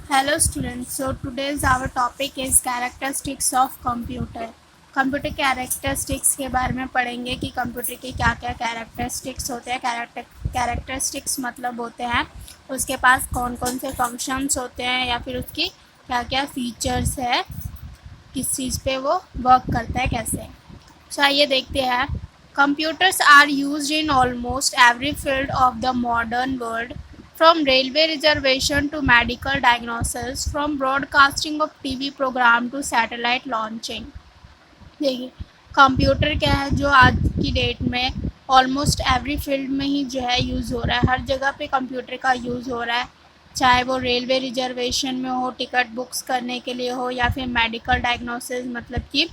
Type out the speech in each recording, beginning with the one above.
Hello students, so today's our topic is characteristics of computer. Computer characteristics के बारे में पढ़ेंगे कि कंप्यूटर के क्या क्या कैरेक्टरिस्टिक्स होते हैं। कैरेक्टरिस्टिक्स मतलब होते हैं उसके पास कौन कौन से फंक्शंस होते हैं या फिर उसकी क्या क्या फीचर्स है, किस चीज़ पे वो वर्क करता है, कैसे। सो आइए देखते हैं। Computers are used in almost every field of the modern world, from railway reservation to medical diagnosis, from broadcasting of TV program to satellite launching। देखिए कंप्यूटर क्या है जो आज की डेट में ऑलमोस्ट एवरी फील्ड में ही जो है यूज़ हो रहा है। हर जगह पे कंप्यूटर का यूज़ हो रहा है, चाहे वो रेलवे रिजर्वेशन में हो, टिकट बुक्स करने के लिए हो, या फिर मेडिकल डायग्नोसिस मतलब कि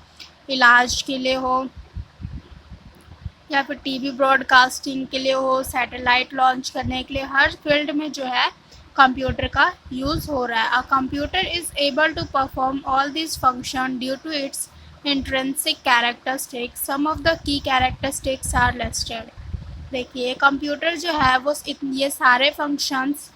इलाज के लिए हो, या फिर टीवी ब्रॉडकास्टिंग के लिए हो, सैटेलाइट लॉन्च करने के लिए। हर फील्ड में जो है कंप्यूटर का यूज़ हो रहा है। A computer is able to perform all this function due to its intrinsic characteristics. Some of the key characteristics are listed. देखिए कंप्यूटर जो है वो ये सारे फंक्शंस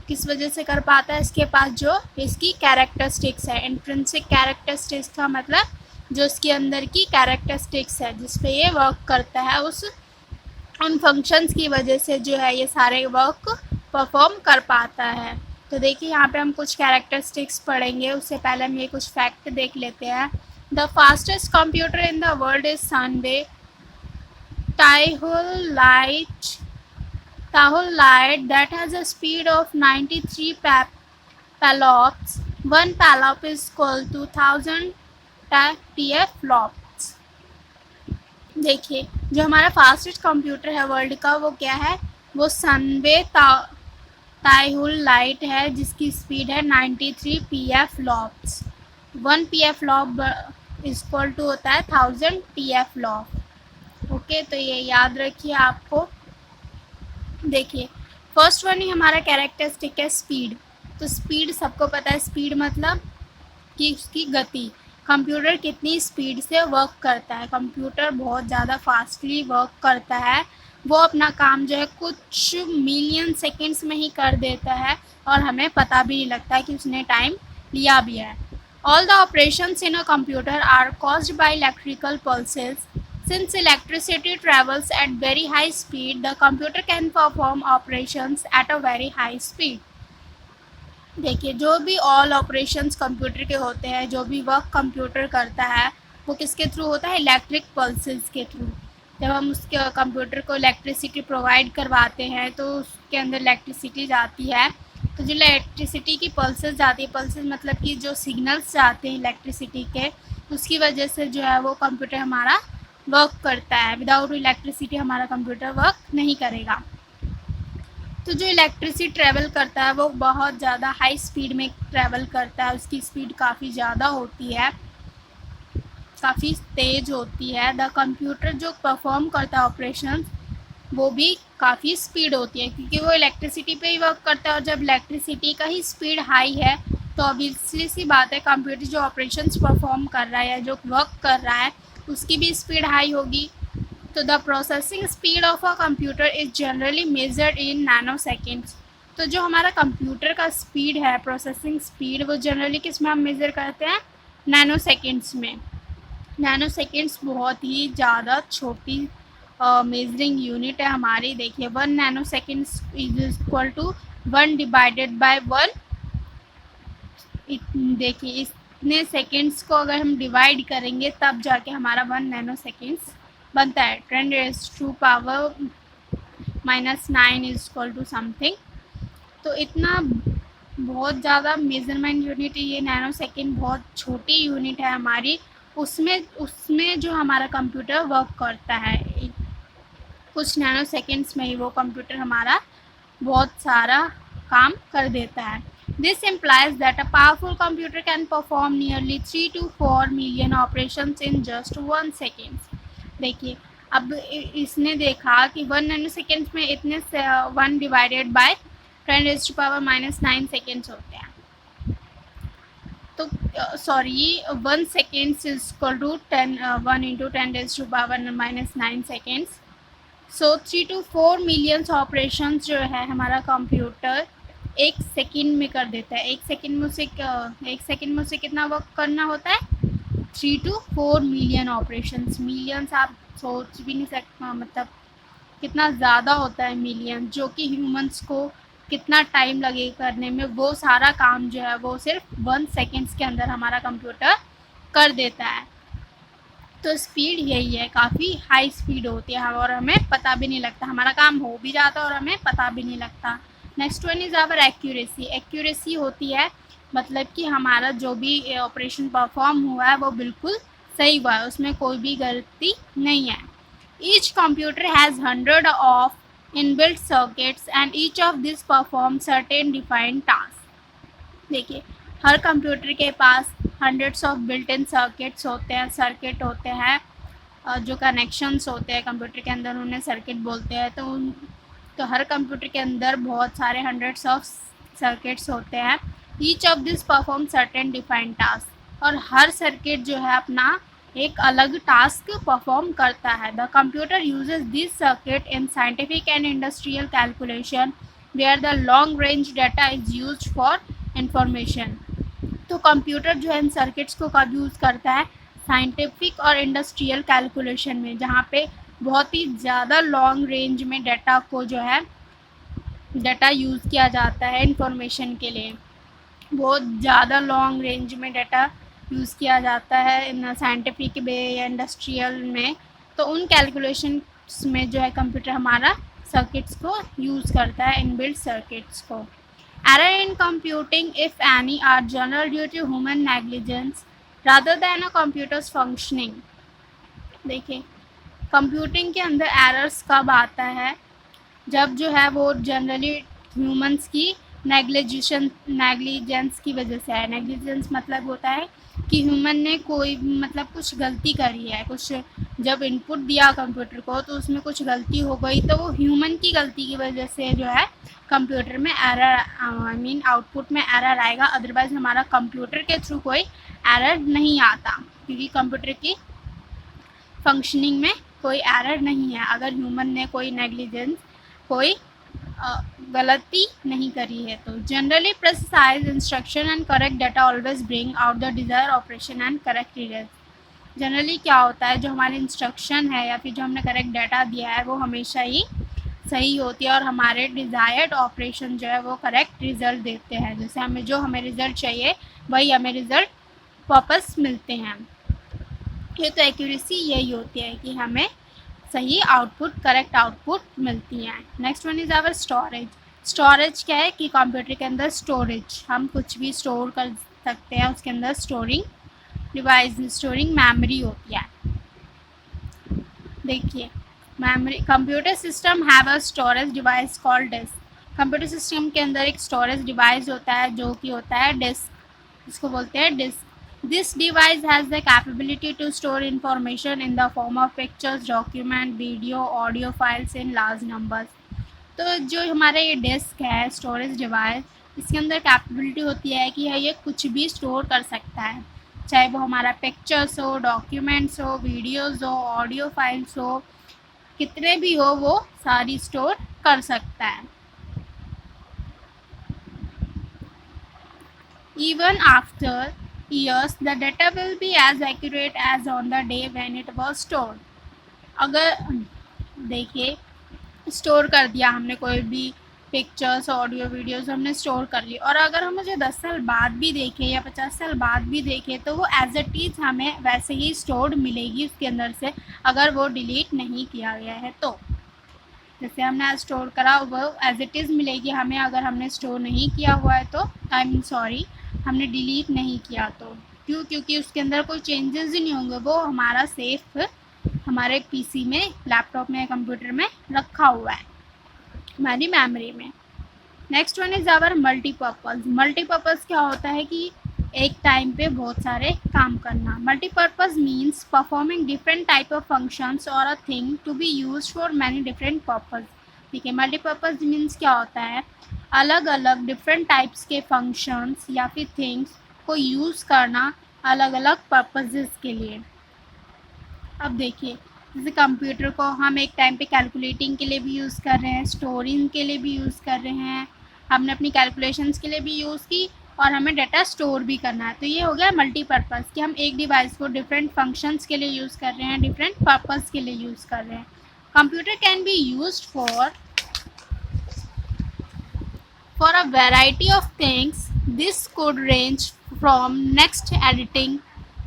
किस वजह से कर पाता है, इसके पास जो इसकी कैरेक्टरिस्टिक्स है। इंट्रिंसिक कैरेक्टरिस्टिक्स का मतलब जो इसके अंदर की कैरेक्टरिस्टिक्स है जिस पे ये वर्क करता है, उन फंक्शंस की वजह से जो है ये सारे वर्क परफॉर्म कर पाता है। तो देखिए यहाँ पे हम कुछ कैरेक्टरिस्टिक्स पढ़ेंगे, उससे पहले हम ये कुछ फैक्ट देख लेते हैं। The fastest computer in the world is सनवे Tahul light that has a speed of 93 palops. One palop is equal to 1000 TFLOPS। देखिए जो हमारा फास्टेस्ट कंप्यूटर है वर्ल्ड का वो क्या है, वो सनवे ताहुल लाइट है जिसकी स्पीड है 93 PFLOPS। 1 PFLOP इक्वल टू होता है 1000 TFLOP। ओके, तो ये याद रखिए आपको। देखिए फर्स्ट वन ही हमारा कैरेक्टरिस्टिक है स्पीड। तो स्पीड सबको पता है, स्पीड मतलब कि उसकी गति, कंप्यूटर कितनी स्पीड से वर्क करता है। कंप्यूटर बहुत ज़्यादा फास्टली वर्क करता है, वो अपना काम जो है कुछ मिलियन सेकेंड्स में ही कर देता है और हमें पता भी नहीं लगता कि उसने टाइम लिया भी है। All the operations in a computer are caused by electrical pulses. Since electricity travels at very high speed, the computer can perform operations at a very high speed। देखिए जो भी ऑल ऑपरेशंस कंप्यूटर के होते हैं, जो भी work computer करता है वो किसके थ्रू होता है, इलेक्ट्रिक पल्सेस के थ्रू। जब हम उसके कंप्यूटर को इलेक्ट्रिसिटी प्रोवाइड करवाते हैं तो उसके अंदर इलेक्ट्रिसिटी जाती है, तो जो इलेक्ट्रिसिटी की पल्सेस जाती है, पल्सेस मतलब कि जो सिग्नल्स जाते हैं इलेक्ट्रिसिटी के, उसकी वजह से जो है वो कंप्यूटर हमारा वर्क करता है। विदाउट इलेक्ट्रिसिटी हमारा कंप्यूटर वर्क नहीं करेगा। तो जो इलेक्ट्रिसिटी ट्रैवल करता है वो बहुत ज़्यादा हाई स्पीड में ट्रैवल करता है, उसकी स्पीड काफ़ी ज़्यादा होती है, काफ़ी तेज़ होती है। द कंप्यूटर जो परफॉर्म करता है ऑपरेशन वो भी काफ़ी स्पीड होती है क्योंकि वो इलेक्ट्रिसिटी पे ही वर्क करता है, और जब इलेक्ट्रिसिटी का ही स्पीड हाई है तो ऑब्वियसली सी बात है कंप्यूटर जो ऑपरेशंस परफॉर्म कर रहा है या जो वर्क कर रहा है उसकी भी स्पीड हाई होगी। तो the processing speed of a computer is generally measured in nano seconds. तो जो हमारा कंप्यूटर का स्पीड है, प्रोसेसिंग स्पीड, वो जनरली किस में हम मेज़र करते हैं, नैनो सेकेंड्स में। नैनो सेकेंड्स बहुत ही ज़्यादा छोटी मेजरिंग यूनिट है हमारी। देखिए 1 nano seconds is equal to 1 divided by 1। देखिए इतने सेकेंड्स को अगर हम डिवाइड करेंगे तब जाके हमारा 1 नैनो सेकेंड्स बनता है। 10⁻⁻⁹ इज इक्वल टू समथिंग। तो इतना बहुत ज़्यादा मेज़रमेंट यूनिट है ये नैनो सेकेंड, बहुत छोटी यूनिट है हमारी। उसमें जो हमारा कंप्यूटर वर्क करता है कुछ नैनो सेकेंड्स में ही वो कंप्यूटर हमारा बहुत सारा काम कर देता है। This implies that a powerful computer can perform nearly 3 to 4 million operations in just 1 second। देखिए अब इसने देखा कि 1 नैनो सेकेंड्स में इतने 1 डिवाइडेड बाय 10⁻⁹ सेकेंड्स होते हैं। तो 1 seconds is equal to 1 into 10⁻⁹ seconds. So 3 to 4 millions operations जो है हमारा कंप्यूटर एक सेकंड में कर देता है। एक सेकंड में उसे कितना वर्क करना होता है? 3 to 4 मिलियन ऑपरेशंस। मिलियंस आप सोच भी नहीं सकते, मतलब कितना ज़्यादा होता है मिलियन, जो कि ह्यूमंस को कितना टाइम लगे करने में, वो सारा काम जो है वो सिर्फ 1 सेकेंड्स के अंदर हमारा कंप्यूटर कर देता है। तो स्पीड यही है, काफ़ी हाई स्पीड होती है और हमें पता भी नहीं लगता, हमारा काम हो भी जाता है और हमें पता भी नहीं लगता। Next one is our accuracy. Accuracy होती है मतलब कि हमारा जो भी ऑपरेशन परफॉर्म हुआ है वो बिल्कुल सही हुआ है, उसमें कोई भी गलती नहीं है। Each computer has 100 of inbuilt circuits and each of this perform certain defined task. देखिए, हर कंप्यूटर के पास hundreds of built in circuit होते हैं जो कनेक्शंस होते हैं कंप्यूटर के अंदर, उन्हें सर्किट बोलते हैं। तो हर कंप्यूटर के अंदर बहुत सारे हंड्रेड्स ऑफ सर्किट्स होते हैं। Each of this perform certain defined task, और हर सर्किट जो है अपना एक अलग टास्क परफॉर्म करता है। The computer uses this circuit in scientific and industrial calculation where the long range data is used for information. तो कंप्यूटर जो है इन सर्किट्स को कब यूज़ करता है? साइंटिफिक और इंडस्ट्रियल कैलकुलेशन में, जहाँ पे बहुत ही ज़्यादा लॉन्ग रेंज में डाटा को जो है डाटा यूज़ किया जाता है इंफॉर्मेशन के लिए। बहुत ज़्यादा लॉन्ग रेंज में डाटा यूज़ किया जाता है इन साइंटिफिक में या इंडस्ट्रियल में। तो उन कैलकुलेशंस में जो है कंप्यूटर हमारा सर्किट्स को यूज़ करता है, इनबिल्ट सर्किट्स को। Error in computing, if any, are general due to human negligence rather than a computer's functioning। देखिए, कंप्यूटिंग के अंदर एरर्स कब आता है? जब जो है वो जनरली ह्यूमंस की नेग्लिजेंस की वजह से है। नेग्लिजेंस मतलब होता है कि ह्यूमन ने कोई मतलब कुछ गलती करी है, कुछ जब इनपुट दिया कंप्यूटर को तो उसमें कुछ गलती हो गई, तो वो ह्यूमन की गलती की वजह से जो है कंप्यूटर में एरर आउटपुट में एरर आएगा। अदरवाइज हमारा कंप्यूटर के थ्रू कोई एरर नहीं आता, क्योंकि कंप्यूटर की फंक्शनिंग में कोई एरर नहीं है अगर ह्यूमन ने कोई नेग्लिजेंस, कोई गलती नहीं करी है। तो generally precise instruction and correct data always bring out the desire operation and correct result. Generally क्या होता है, जो हमारे इंस्ट्रक्शन है या फिर जो हमने करेक्ट डाटा दिया है वो हमेशा ही सही होती है और हमारे डिज़ायर्ड ऑपरेशन जो है वो करेक्ट रिजल्ट देते हैं। जैसे हमें रिज़ल्ट चाहिए वही हमें रिज़ल्ट वापस मिलते हैं। ये तो एक्यूरेसी यही होती है कि हमें सही आउटपुट, करेक्ट आउटपुट मिलती है। Next one is our storage. Storage क्या है कि कंप्यूटर के अंदर स्टोरेज, हम कुछ भी स्टोर कर सकते हैं, उसके अंदर स्टोरिंग डिवाइस, स्टोरिंग मेमोरी होती है। देखिए, memory, computer system have a storage device called disk. Computer system के अंदर एक स्टोरेज डिवाइस होता है जो कि होता है डिस्क, इसको बोलते हैं disc. This device has the capability to store information in the form of pictures, document, video, audio files in large numbers। तो जो हमारा ये डिस्क है, स्टोरेज डिवाइस, इसके अंदर कैपेबिलिटी होती है कि ये कुछ भी स्टोर कर सकता है, चाहे वो हमारा पिक्चर्स हो, डॉक्यूमेंट्स हो, वीडियोज़ हो, ऑडियो फाइल्स हो, कितने भी हो वो सारी स्टोर कर सकता है। Even after years, the data will be as accurate as on the day when it was stored। अगर देखिए, स्टोर कर दिया हमने कोई भी पिक्चर्स, ऑडियो, वीडियोस हमने स्टोर कर ली, और अगर हम मुझे 10 साल बाद भी देखें या 50 साल बाद भी देखें तो वो एज इट इज़ हमें वैसे ही स्टोर्ड मिलेगी उसके अंदर से, अगर वो डिलीट नहीं किया गया है तो। जैसे हमने स्टोर करा वो एज इट इज़ मिलेगी हमें, अगर हमने स्टोर नहीं किया हुआ है तो हमने डिलीट नहीं किया तो। क्यों? क्योंकि उसके अंदर कोई चेंजेस ही नहीं होंगे, वो हमारा सेफ हमारे पीसी में, लैपटॉप में, कंप्यूटर में रखा हुआ है हमारी मेमोरी में। Next one is our multipurpose. Multipurpose क्या होता है कि एक टाइम पे बहुत सारे काम करना। Multipurpose means performing different type of functions और a thing to be used for many different purpose. ठीक है, मल्टीपर्पज़ मीन्स क्या होता है, अलग अलग डिफरेंट टाइप्स के फंक्शंस या फिर थिंग्स को यूज़ करना अलग अलग पर्पसेस के लिए। अब देखिए, जैसे कंप्यूटर को हम एक टाइम पे कैलकुलेटिंग के लिए भी यूज़ कर रहे हैं, स्टोरिंग के लिए भी यूज़ कर रहे हैं, हमने अपनी कैलकुलेशंस के लिए भी यूज़ की और हमें डाटा स्टोर भी करना है। तो ये हो गया मल्टीपर्पज़ कि हम एक डिवाइस को डिफरेंट फंक्शंस के लिए यूज़ कर रहे हैं, डिफरेंट पर्पज़ के लिए यूज़ कर रहे हैं। Computer can be used for a variety of things. This could range from text editing,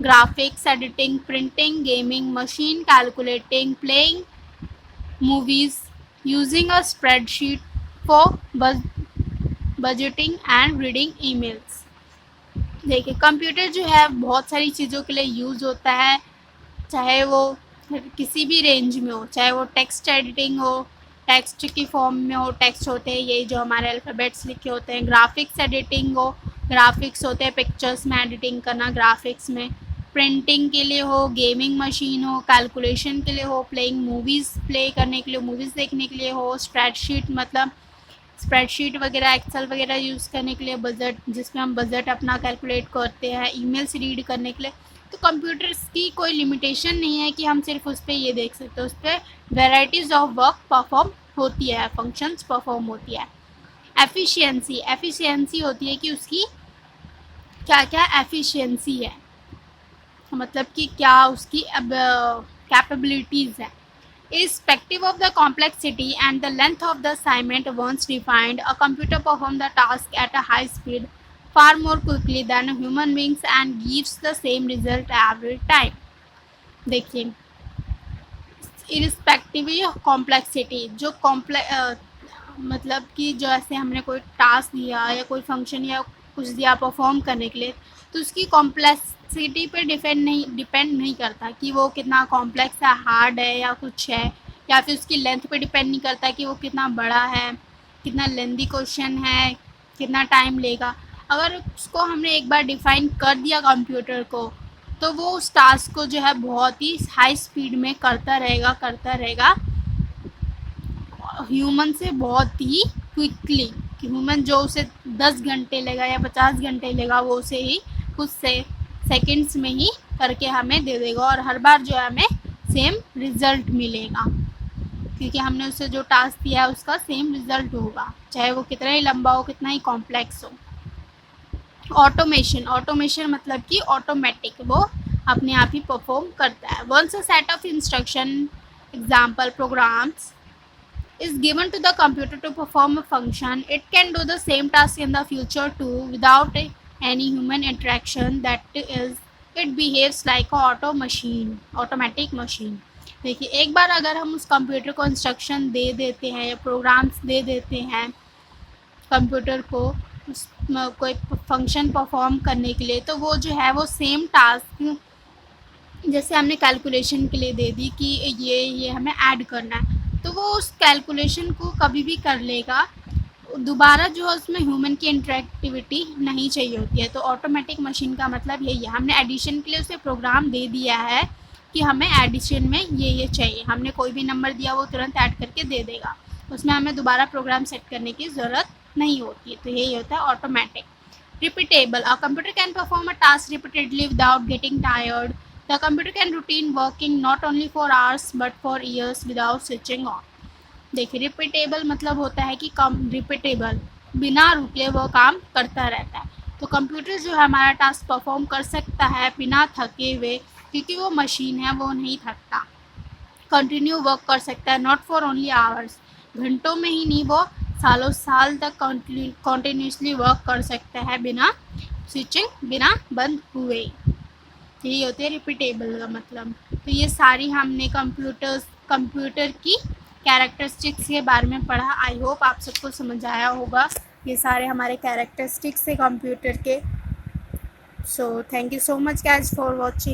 graphics editing, printing, gaming, machine calculating, playing movies, using a spreadsheet for budgeting and reading emails. देखिए computer जो है बहुत सारी चीज़ों के लिए use होता है, चाहे वो किसी भी रेंज में हो, चाहे वो टेक्स्ट एडिटिंग हो, टेक्स्ट की फॉर्म में हो, टेक्स्ट होते हैं ये जो हमारे अल्फ़ाबेट्स लिखे होते हैं, ग्राफिक्स एडिटिंग हो, ग्राफिक्स होते हैं पिक्चर्स में एडिटिंग करना ग्राफिक्स में, प्रिंटिंग के लिए हो, गेमिंग मशीन हो, कैलकुलेशन के लिए हो, प्लेइंग मूवीज़ प्ले करने के लिए, मूवीज़ देखने के लिए हो, स्प्रेडशीट मतलब स्प्रेडशीट वगैरह एक्सेल वगैरह यूज़ करने के लिए, बजट जिसमें हम बजट अपना कैलकुलेट करते हैं, ईमेल्स रीड करने के लिए। तो कंप्यूटर्स की कोई लिमिटेशन नहीं है कि हम सिर्फ उस पर ये देख सकते हैं, उस पर वेराइटीज़ ऑफ वर्क परफॉर्म होती है, फंक्शंस परफॉर्म होती है। एफिशिएंसी होती है कि उसकी क्या क्या एफिशिएंसी है, मतलब कि क्या उसकी अब कैपेबिलिटीज़ है। Irrespective of the complexity and the length of the assignment once defined, a computer performs the task at a high speed far more quickly than human beings and gives the same result every time. देखिए irrespective of complexity, जो मतलब कि जो ऐसे हमने कोई task दिया या कोई फंक्शन या कुछ दिया परफॉर्म करने के लिए, तो उसकी कॉम्प्लेक्सिटी पे डिपेंड नहीं करता कि वो कितना कॉम्प्लेक्स है, हार्ड है या कुछ है, या फिर उसकी लेंथ पे डिपेंड नहीं करता कि वो कितना बड़ा है, कितना लेंथी क्वेश्चन है, कितना टाइम लेगा। अगर उसको हमने एक बार डिफ़ाइन कर दिया कंप्यूटर को, तो वो उस टास्क को जो है बहुत ही हाई स्पीड में करता रहेगा ह्यूमन से बहुत ही क्विकली। कि ह्यूमन जो उसे 10 घंटे लेगा या 50 घंटे लेगा, वो उसे ही कुछ सेकंड्स में ही करके हमें दे देगा और हर बार जो है हमें सेम रिज़ल्ट मिलेगा, क्योंकि हमने उसे जो टास्क दिया है उसका सेम रिज़ल्ट होगा, चाहे वो कितना ही लंबा हो, कितना ही कॉम्प्लेक्स हो। ऑटोमेशन मतलब कि ऑटोमेटिक, वो अपने आप ही परफॉर्म करता है। Once a set of instruction example programs is given to the computer to perform a function, it can do the same task in the future too without any human interaction. That is, it behaves like a automatic machine. देखिए एक बार अगर हम उस computer को instruction दे देते हैं या programmes दे देते हैं कंप्यूटर को उस कोई फंक्शन परफॉर्म करने के लिए, तो वो जो है वो सेम टास्क, जैसे हमने कैलकुलेशन के लिए दे दी कि ये हमें ऐड करना है, तो वो उस कैलकुलेशन को कभी भी कर लेगा। दोबारा जो है उसमें ह्यूमन की इंटरेक्टिविटी नहीं चाहिए होती है। तो ऑटोमेटिक मशीन का मतलब यही है, हमने एडिशन के लिए उसे प्रोग्राम दे दिया है कि हमें एडिशन में ये चाहिए, हमने कोई भी नंबर दिया वो तुरंत ऐड करके दे देगा, उसमें हमें दोबारा प्रोग्राम सेट करने की ज़रूरत नहीं होती है। तो यही होता है automatic. Repeatable, a computer can perform a task repeatedly without getting tired. The computer can routine working not only for hours but for years without switching on. देखिए रिपीटेबल मतलब होता है कि रिपीटेबल, बिना रुके वो काम करता रहता है। तो कंप्यूटर जो है हमारा टास्क परफॉर्म कर सकता है बिना थके हुए, क्योंकि वो मशीन है, वो नहीं थकता। कंटिन्यू वर्क कर सकता है, नॉट फॉर ओनली आवर्स, घंटों में ही नहीं, वो सालों साल तक कंटिन्यूसली वर्क कर सकता है बिना स्विचिंग, बिना बंद हुए। यही होते हैं रिपीटेबल का मतलब। तो ये सारी हमने कंप्यूटर की कैरेक्टरिस्टिक्स के बारे में पढ़ा। आई होप आप सबको समझ आया होगा, ये सारे हमारे कैरेक्टरिस्टिक्स है कंप्यूटर के। So thank you so much guys for watching.